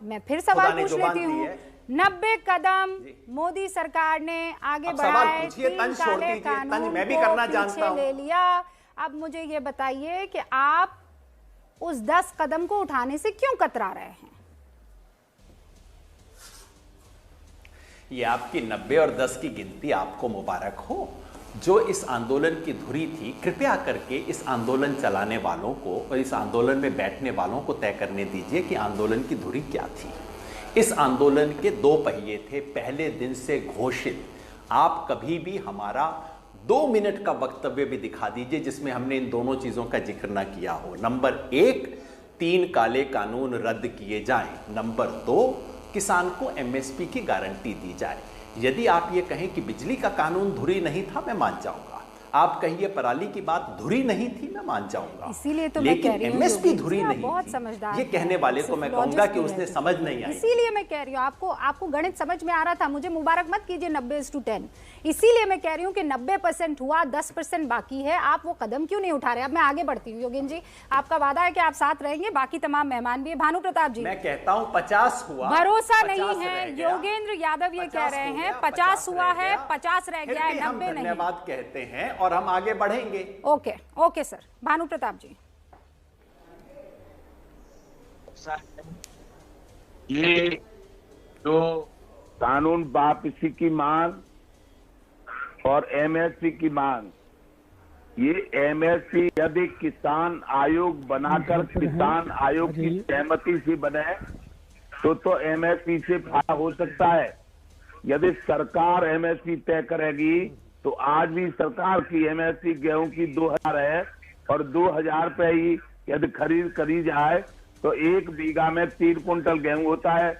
मैं फिर सवाल पूछ लेती हूँ। 90 कदम मोदी सरकार ने आगे बढ़ाए, 3 काले कानून को पीछे ले लिया। अब मुझे ये बताइए कि आप उस 10 कदम को उठाने से क्यों कतरा रहे हैं? ये आपकी 90 और 10 की गिनती आपको मुबारक हो। जो इस आंदोलन की धुरी थी, कृपया करके इस आंदोलन चलाने वालों को और इस आंदोलन में बैठने वालों को तय करने दीजिए कि आंदोलन की धुरी क्या थी। इस आंदोलन के 2 पहिए थे, पहले दिन से घोषित। आप कभी भी हमारा 2 मिनट का वक्तव्य भी दिखा दीजिए जिसमें हमने इन दोनों चीजों का जिक्र ना किया हो। नंबर 1, 3 काले कानून रद्द किए जाएं। नंबर 2, किसान को एमएसपी की गारंटी दी जाए। यदि आप ये कहें कि बिजली का कानून धुरी नहीं था, मैं मान जाऊंगा। आप कहिए पराली की बात धुरी नहीं थी, मैं मान जाऊंगा। इसीलिए तो लेकिन मैं कह रही हूं एमएसपी धुरी नहीं बहुत थी, समझदार ये कहने वाले को मैं कहूंगा कि उसने समझ नहीं आई। इसीलिए मैं कह रही हूँ, आपको गणित समझ में आ रहा था। मुझे मुबारक मत कीजिए 90:10। इसीलिए मैं कह रही हूँ कि 90% हुआ, 10% बाकी है। आप वो कदम क्यों नहीं उठा रहे? अब मैं आगे बढ़ती हूँ। योगेंद्र जी, आपका वादा है कि आप साथ रहेंगे, बाकी तमाम मेहमान भी है। भानु प्रताप जी, मैं कहता हूँ 50 हुआ, भरोसा नहीं है। योगेंद्र यादव ये कह रहे हैं 50 हुआ है, 50 रह गया है, 90 नहीं। धन्यवाद कहते हैं और हम आगे बढ़ेंगे। Okay sir. भानु प्रताप जी, ये जो कानून वापसी की मांग और एमएसपी की मांग, ये एमएसपी यदि किसान आयोग बनाकर किसान आयोग की सहमति से बने तो एमएसपी से फायदा हो सकता है। यदि सरकार एमएसपी तय करेगी तो आज भी सरकार की एमएसपी गेहूं की 2000 है और 2000 पे ही यदि खरीद करी जाए तो 1 बीघा में 3 कुंटल गेहूं होता है,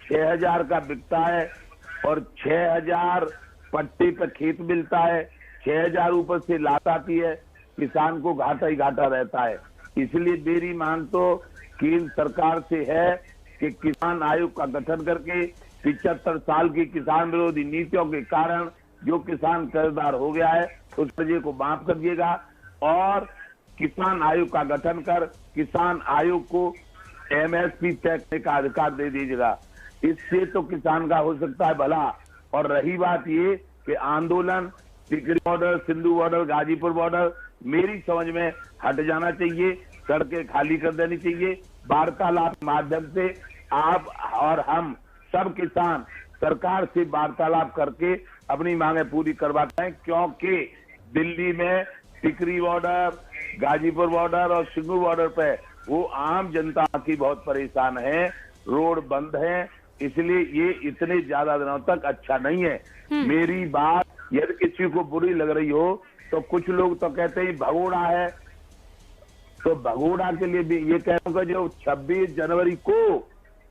6000 का बिकता है और 6000 पट्टी पे खेत मिलता है, 6000 ऊपर से लात आती है, किसान को घाटा ही घाटा रहता है। इसलिए मेरी मांग तो केंद्र सरकार से है कि किसान आयोग का गठन करके 75 साल की किसान विरोधी नीतियों के कारण जो किसान कर्जदार हो गया है उस कर्जे को माफ कर दिएगा और किसान आयोग का गठन कर किसान आयोग को एमएसपी तय करने का अधिकार दे दीजिएगा। इससे तो किसान का हो सकता है भला। और रही बात ये कि आंदोलन Tikri border, Sindhu border, Ghazipur border मेरी समझ में हट जाना चाहिए, सड़कें खाली कर देनी चाहिए। वार्तालाप के माध्यम से आप और हम सब किसान सरकार से वार्तालाप करके अपनी मांगे पूरी करवाते हैं, क्योंकि दिल्ली में टिकरी बॉर्डर, गाजीपुर बॉर्डर और सिंगू बॉर्डर पे वो आम जनता की बहुत परेशान है, रोड बंद है, इसलिए ये इतने ज्यादा दिनों तक अच्छा नहीं है। मेरी बात यदि किसी को बुरी लग रही हो तो कुछ लोग तो कहते हैं भगोड़ा है, तो भगोड़ा के लिए भी ये कहूंगा जो 26 जनवरी को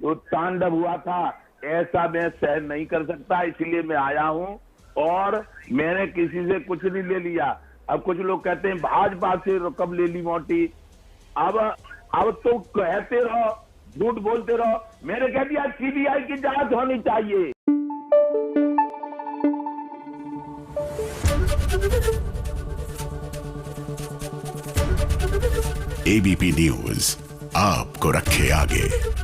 जो तांडव हुआ था ऐसा मैं सहन नहीं कर सकता, इसलिए मैं आया हूं और मैंने किसी से कुछ नहीं ले लिया। अब कुछ लोग कहते हैं भाजपा से रकम ले ली मोटी। अब तो कहते रहो, झूठ बोलते रहो। मैंने कह दिया सीबीआई की जांच होनी चाहिए। एबीपी न्यूज आपको रखे आगे।